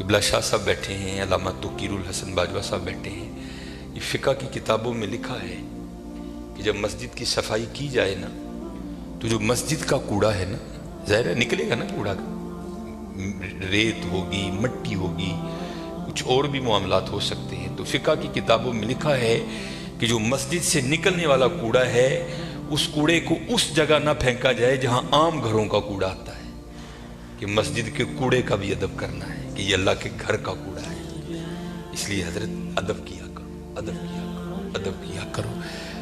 قبلہ شاہ صاحب بیٹھے ہیں، علامہ توقیر الحسن باجوہ صاحب بیٹھے ہیں. یہ فقہ کی کتابوں میں لکھا ہے کہ جب مسجد کی صفائی کی جائے نا تو جو مسجد کا کوڑا ہے نا، ظاہر ہے نکلے گا نا کوڑا کا، ریت ہوگی، مٹی ہوگی، کچھ اور بھی معاملات ہو سکتے ہیں. تو فقہ کی کتابوں میں لکھا ہے کہ جو مسجد سے نکلنے والا کوڑا ہے اس کوڑے کو اس جگہ نہ پھینکا جائے جہاں عام گھروں کا کوڑا آتا ہے، کہ مسجد کے کوڑے کا بھی ادب کرنا ہے کہ یہ اللہ کے گھر کا کوڑا ہے. اس لیے حضرت ادب کیا کرو، ادب کیا کرو، ادب کیا کرو.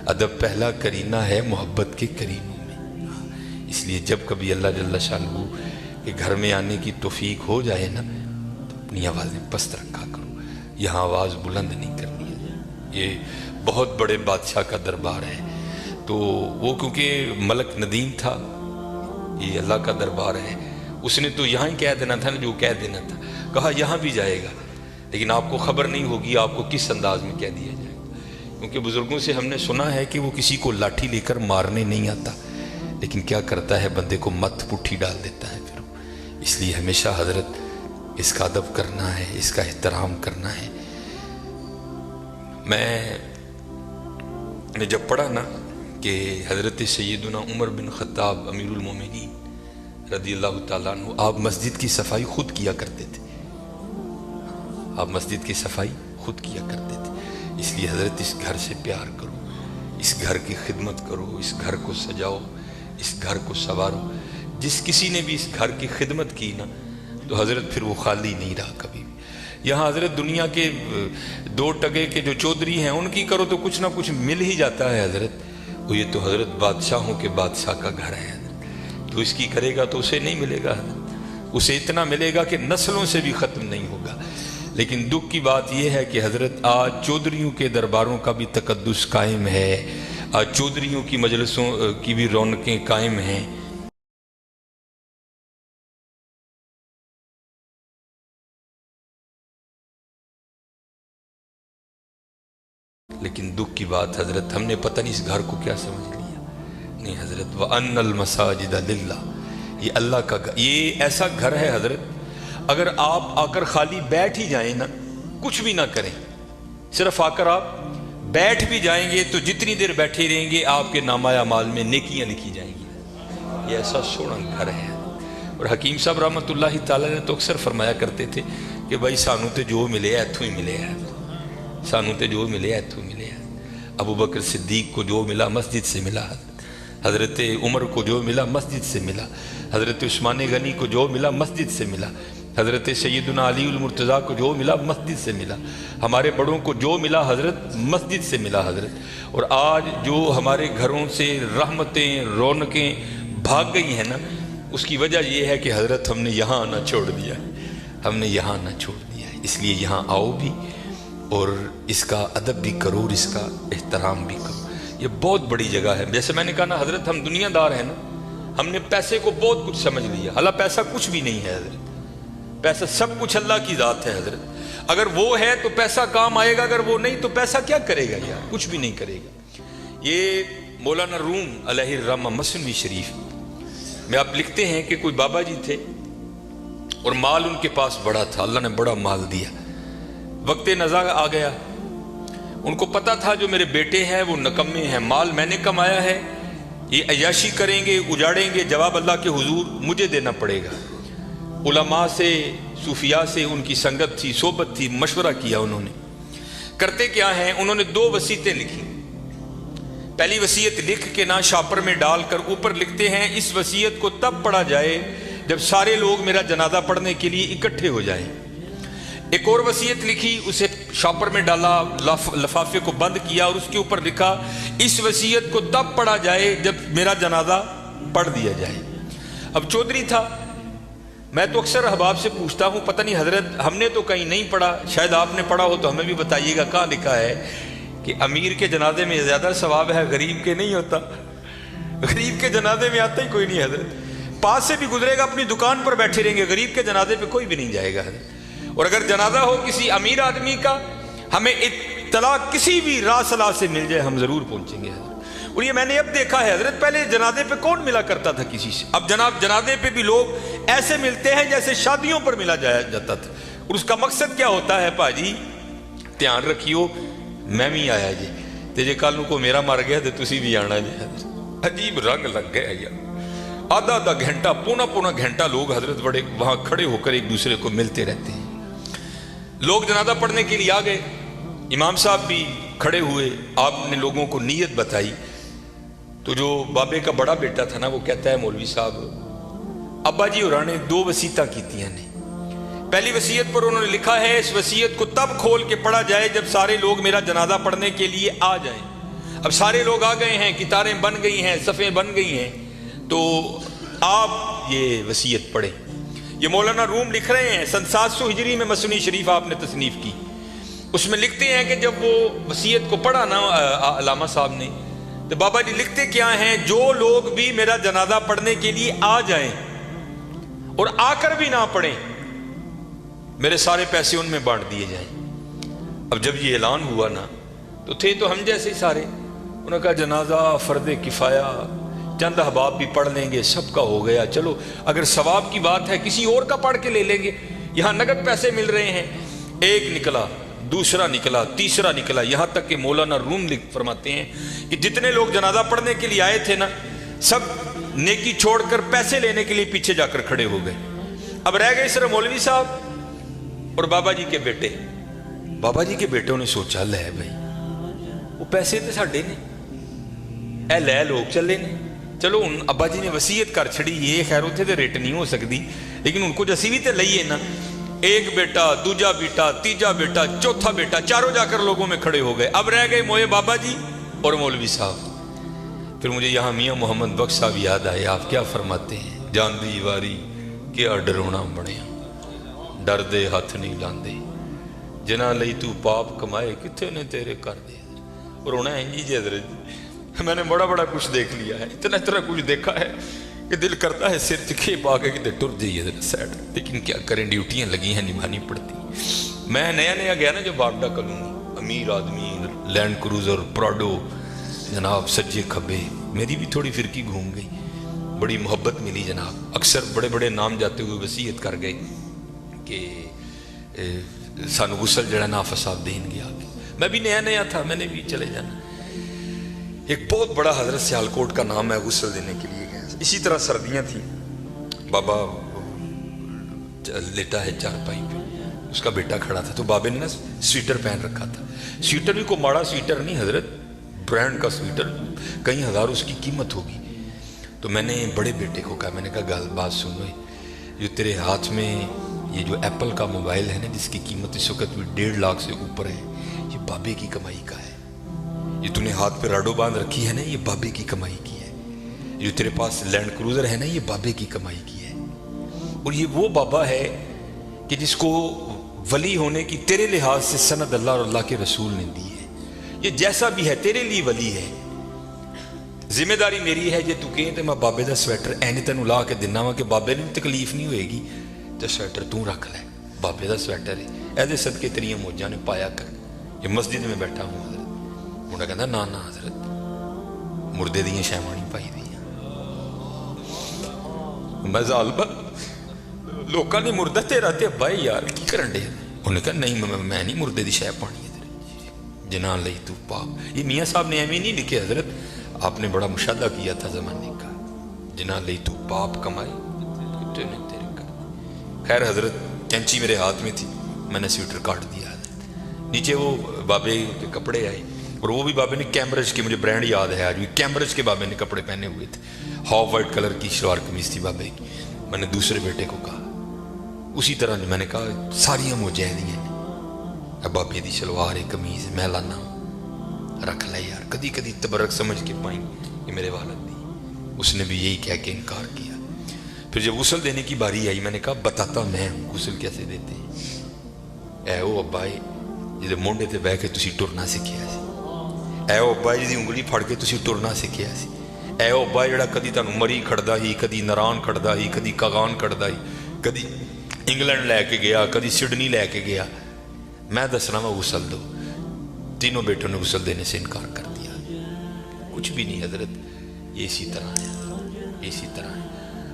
ادب پہلا کرینہ ہے محبت کے کرینوں میں. اس لیے جب کبھی اللہ جل شانہ کے گھر میں آنے کی توفیق ہو جائے نا تو اپنی آوازیں پست رکھا کرو، یہاں آواز بلند نہیں کرنی ہے. یہ بہت بڑے بادشاہ کا دربار ہے، تو وہ کیونکہ ملک ندیم تھا، یہ اللہ کا دربار ہے، اس نے تو یہاں ہی کہہ دینا تھا نا جو کہہ دینا تھا. کہا یہاں بھی جائے گا لیکن آپ کو خبر نہیں ہوگی آپ کو کس انداز میں کہہ دیا جائے گا. کیونکہ بزرگوں سے ہم نے سنا ہے کہ وہ کسی کو لاٹھی لے کر مارنے نہیں آتا، لیکن کیا کرتا ہے بندے کو مت پٹھی ڈال دیتا ہے پھر. اس لیے ہمیشہ حضرت اس کا ادب کرنا ہے، اس کا احترام کرنا ہے. میں نے جب پڑھا نا کہ حضرت سیدنا عمر بن خطاب امیر المومنین رضی اللہ تعالیٰ عنہ آپ مسجد کی صفائی خود کیا کرتے تھے، آپ مسجد کی صفائی خود کیا کرتے تھے. اس لیے حضرت اس گھر سے پیار کرو، اس گھر کی خدمت کرو، اس گھر کو سجاؤ، اس گھر کو سنوارو. جس کسی نے بھی اس گھر کی خدمت کی نا تو حضرت پھر وہ خالی نہیں رہا کبھی بھی. یہاں حضرت دنیا کے 2 ٹکے کے جو چودھری ہیں ان کی کرو تو کچھ نہ کچھ مل ہی جاتا ہے حضرت. وہ یہ تو حضرت بادشاہوں کے بادشاہ کا گھر ہے حضرت، تو اس کی کرے گا تو اسے نہیں ملے گا حضرت، اسے اتنا ملے گا کہ نسلوں سے بھی ختم نہیں ہوگا. لیکن دکھ کی بات یہ ہے کہ حضرت آج چودھریوں کے درباروں کا بھی تقدس قائم ہے، آج چودھریوں کی مجلسوں کی بھی رونقیں قائم ہیں. لیکن دکھ کی بات حضرت ہم نے پتہ نہیں اس گھر کو کیا سمجھ لیا. نہیں حضرت وَأَنَّ الْمَسَاجِدَ لِلَّهِ، یہ اللہ کا گھر، یہ ایسا گھر ہے حضرت اگر آپ آ کر خالی بیٹھ ہی جائیں نا، کچھ بھی نہ کریں، صرف آ کر آپ بیٹھ بھی جائیں گے تو جتنی دیر بیٹھے رہیں گے آپ کے نامہ اعمال میں نیکیاں لکھی جائیں گی. یہ ایسا سونا گھر ہے. اور حکیم صاحب رحمۃ اللہ تعالیٰ نے تو اکثر فرمایا کرتے تھے کہ بھائی سانو تے جو ملے ایتھوں ہی ملے ہے، سانو تے جو ملے ایتھوں ملے ہے. ابو بکر صدیق کو جو ملا مسجد سے ملا، حضرت عمر کو جو ملا مسجد سے ملا، حضرت عثمان غنی کو جو ملا مسجد سے ملا، حضرت سیدنا علی المرتضیٰ کو جو ملا مسجد سے ملا، ہمارے بڑوں کو جو ملا حضرت مسجد سے ملا حضرت. اور آج جو ہمارے گھروں سے رحمتیں رونقیں بھاگ گئی ہیں نا، اس کی وجہ یہ ہے کہ حضرت ہم نے یہاں آنا چھوڑ دیا ہے، ہم نے یہاں آنا چھوڑ دیا ہے. اس لیے یہاں آؤ بھی اور اس کا ادب بھی کرو اور اس کا احترام بھی کرو. یہ بہت بڑی جگہ ہے. جیسے میں نے کہا نا حضرت ہم دنیا دار ہیں نا، ہم نے پیسے کو بہت کچھ سمجھ لیا، حالانکہ پیسہ کچھ بھی نہیں ہے حضرت. پیسہ سب کچھ اللہ کی ذات ہے حضرت. اگر وہ ہے تو پیسہ کام آئے گا، اگر وہ نہیں تو پیسہ کیا کرے گا یار، کچھ بھی نہیں کرے گا. یہ مولانا روم علیہ الرحمہ مثنوی شریف میں آپ لکھتے ہیں کہ کوئی بابا جی تھے اور مال ان کے پاس بڑا تھا، اللہ نے بڑا مال دیا. وقت نزاع آ گیا، ان کو پتا تھا جو میرے بیٹے ہیں وہ نکمے ہیں، مال میں نے کمایا ہے، یہ عیاشی کریں گے اجاڑیں گے، جواب اللہ کے حضور مجھے دینا پڑے گا. علماء سے صوفیاء سے ان کی سنگت تھی، صحبت تھی، مشورہ کیا. انہوں نے کرتے کیا ہیں، انہوں نے 2 وصیتیں لکھی. پہلی وصیت لکھ کے نا شاپر میں ڈال کر اوپر لکھتے ہیں اس وصیت کو تب پڑھا جائے جب سارے لوگ میرا جنازہ پڑھنے کے لیے اکٹھے ہو جائیں. ایک اور وصیت لکھی، اسے شاپر میں ڈالا، لفافے کو بند کیا اور اس کے اوپر لکھا اس وصیت کو تب پڑھا جائے جب میرا جنازہ پڑھ دیا جائے. اب چودھری تھا، میں تو اکثر احباب سے پوچھتا ہوں پتہ نہیں حضرت ہم نے تو کہیں نہیں پڑھا، شاید آپ نے پڑھا ہو تو ہمیں بھی بتائیے گا کہاں لکھا ہے کہ امیر کے جنازے میں زیادہ ثواب ہے، غریب کے نہیں ہوتا. غریب کے جنازے میں آتا ہی کوئی نہیں حضرت، پاس سے بھی گزرے گا اپنی دکان پر بیٹھے رہیں گے، غریب کے جنازے پہ کوئی بھی نہیں جائے گا حضرت. اور اگر جنازہ ہو کسی امیر آدمی کا، ہمیں اطلاع کسی بھی راہ صلاح سے مل جائے ہم ضرور پہنچیں گے حضرت. اور یہ میں نے اب دیکھا ہے حضرت، پہلے جنازے پہ کون ملا کرتا تھا کسی سے، اب جناب جنازے پہ بھی لوگ ایسے ملتے ہیں جیسے شادیوں پر ملا جاتا تھا. اور اس کا مقصد کیا ہوتا ہے پاجی؟ دھیان رکھیو، میں بھی آیا جی تے جے کل کو میرا مر گیا تو تسی بھی آنا جی. عجیب رنگ لگ گیا یار. آدھا آدھا گھنٹہ، پونا پونا گھنٹہ لوگ حضرت بڑے وہاں کھڑے ہو کر ایک دوسرے کو ملتے رہتے ہیں. لوگ جنازہ پڑھنے کے لیے آ گئے، امام صاحب بھی کھڑے ہوئے، آپ نے لوگوں کو نیت بتائی. تو جو بابے کا بڑا بیٹا تھا نا وہ کہتا ہے مولوی صاحب ابا جی اور نے 2 وصیتاں کیتیاں نے. پہلی وصیت پر انہوں نے لکھا ہے اس وصیت کو تب کھول کے پڑھا جائے جب سارے لوگ میرا جنازہ پڑھنے کے لیے آ جائیں. اب سارے لوگ آ گئے ہیں، قطاریں بن گئی ہیں، صفیں بن گئی ہیں، تو آپ یہ وصیت پڑھیں. یہ مولانا روم لکھ رہے ہیں، سن 700 ہجری میں مثنوی شریف آپ نے تصنیف کی. اس میں لکھتے ہیں کہ جب وہ وصیت کو پڑھا نا علامہ صاحب نے، تو بابا جی لکھتے کیا ہیں؟ جو لوگ بھی میرا جنازہ پڑھنے کے لیے آ جائیں اور آ کر بھی نہ پڑھیں، میرے سارے پیسے ان میں بانٹ دیے جائیں. اب جب یہ اعلان ہوا نا تو تھے تو ہم جیسے سارے، انہوں نے کہا جنازہ فرض کفایہ، چند احباب بھی پڑھ لیں گے، سب کا ہو گیا. چلو اگر ثواب کی بات ہے کسی اور کا پڑھ کے لے لیں گے، یہاں نقد پیسے مل رہے ہیں. ایک نکلا، دوسرا نکلا، تیسرا نکلا، یہاں تک کہ مولانا روم فرماتے ہیں کہ جتنے لوگ جنازہ پڑھنے کے لیے آئے تھے نا، سب نیکی چھوڑ کر پیسے لینے کے لیے پیچھے جا کر کھڑے ہو گئے. اب رہ گئے صرف مولوی صاحب اور بابا جی کے بیٹے. بابا جی کے بیٹوں نے سوچا لے بھائی وہ پیسے تو ساڈے نے، اے لے لوگ چلے نے. چلو ان ابا جی نے وصیت کر چھڑی، یہ خیر اتنے تو ریٹ نہیں ہو سکتی، لیکن ان کو جیسی بھی تو لئیے نا. ایک بیٹا، دوجا بیٹا، تیجا بیٹا، چوتھا بیٹا، چاروں جا کر لوگوں میں کھڑے ہو گئے. اب رہ گئے موئے بابا جی اور مولوی صاحب. پھر مجھے یہاں میاں محمد بخش صاحب یاد آئے. آپ کیا فرماتے ہیں؟ جان دی واری کیا ڈرونا بنیا، ڈر دے ہاتھ نہیں لاندے، جنہ لئی تو پاپ کمائے کتنے نے تیرے کر دے. اور رونا ہے جی حضرت، میں نے بڑا بڑا کچھ دیکھ لیا ہے، اتنا کچھ دیکھا ہے کہ دل کرتا ہے سر چکھے پا کے کہ ٹر جائیے ذرا سیڈ. لیکن کیا کریں، ڈیوٹیاں لگی ہیں، نبھانی پڑتی. میں نیا نیا گیا نا جو باگڈا کلونی، امیر آدمی، لینڈ کروزر، پراڈو، جناب سجے کھبے، میری بھی تھوڑی فرقی گھوم گئی، بڑی محبت ملی جناب. اکثر بڑے بڑے نام جاتے ہوئے وصیت کر گئے کہ سانو غسل جڑا نافذ صاحب دین گیا. میں بھی نیا نیا تھا، میں نے بھی چلے جانا. ایک بہت بڑا حضرت سیالکوٹ کا نام ہے، غسل دینے کے لیے گیا. اسی طرح سردیاں تھیں، بابا لیٹا ہے چارپائی پہ، اس کا بیٹا کھڑا تھا. تو بابے نے نا سویٹر پہن رکھا تھا. سویٹر بھی کوئی ماڑا سویٹر نہیں حضرت، برانڈ کا سویٹر، کئی ہزار اس کی قیمت ہوگی. تو میں نے بڑے بیٹے کو کہا، میں نے کہا گل بات سنو، جو تیرے ہاتھ میں یہ جو ایپل کا موبائل ہے نا جس کی قیمت اس وقت بھی 1.5 لاکھ سے اوپر ہے، یہ بابے کی کمائی کا ہے. یہ تو نے ہاتھ پہ راڈو باندھ رکھی ہے نا، یہ بابے کی کمائی کی ہے. جو تیرے پاس لینڈ کروزر ہے نا، یہ بابے کی کمائی کی ہے. اور یہ وہ بابا ہے کہ جس کو ولی ہونے کی تیرے لحاظ سے سند اللہ اور اللہ کے رسول نے دی ہے. یہ جیسا بھی ہے تیرے لیے ولی ہے. ذمہ داری میری ہے جے تو کہیں تو میں بابے دا سویٹر اینی تینوں لا کے دینا وا کہ بابے نے تکلیف نہیں ہوئے گی، تو سویٹر تو رکھ لے، بابے دا سویٹر ہے، ایسے صدقے تیریاں موجاں نے پایا کر. یہ مسجد میں بیٹھا ہوں حضرت، منڈا کہتا نا نا حضرت مردے دیاں شیواں نہیں پائی دیاں. میں ظالما لوکاں نے مردہ تیرا تے بھائی یار کی کرن دے. انہوں نے کہا نہیں میں نہیں مردے دی شے پانی ہے جناں لئی تو پاپ. یہ میاں صاحب نے ایویں نہیں لکھے حضرت، آپ نے بڑا مشاہدہ کیا تھا زمانے کا. جناں لئی تو پاپ کمائی کتے نے تیرے کر. خیر حضرت کینچی میرے ہاتھ میں تھی، میں نے سویٹر کاٹ دیا. نیچے وہ بابے کے کپڑے آئے، اور وہ بھی بابے نے کیمبرج کے، مجھے برانڈ یاد ہے آج بھی، کیمبرج کے بابے نے کپڑے پہنے ہوئے تھے. ہاف وائٹ کلر کی شلوار قمیض تھی بابے کی. میں نے دوسرے بیٹے کو کہا اسی طرح میں نے کہا ساریاں مجاہدیاں ہیں، اب بابے دی شلوار ہے قمیض میں لانا رکھ لے یار، کدی کدی تبرک سمجھ کے پائیں یہ میرے والد دی. اس نے بھی یہی کہہ کے انکار کیا. پھر جب غسل دینے کی باری آئی میں نے کہا بتاتا میں ہوں غسل کیسے دیتے ہیں. اے او ابا جی مونڈے تے بہ کے تسی ٹرنا سکھیا سی، اے او ابا جی انگلی پھڑ کے تسی ٹرنا سکھیا سی، اے او ابا جڑا کدی تانوں مری کھڑدا ہی، کدی نران کھڑدا ہی، کدی کاغان کھڑدا ہی، کدی انگلینڈ لے کے گیا، کدی سڈنی لے کے گیا. میں دسنا وا غسل دو. تینوں بیٹوں نے غسل دینے سے انکار کر دیا. کچھ بھی نہیں حضرت، یہ اسی طرح ہے، اسی طرح ہے.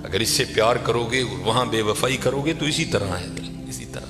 اگر اس سے پیار کرو گے وہاں بے وفائی کرو گے تو اسی طرح ہے، اسی طرح.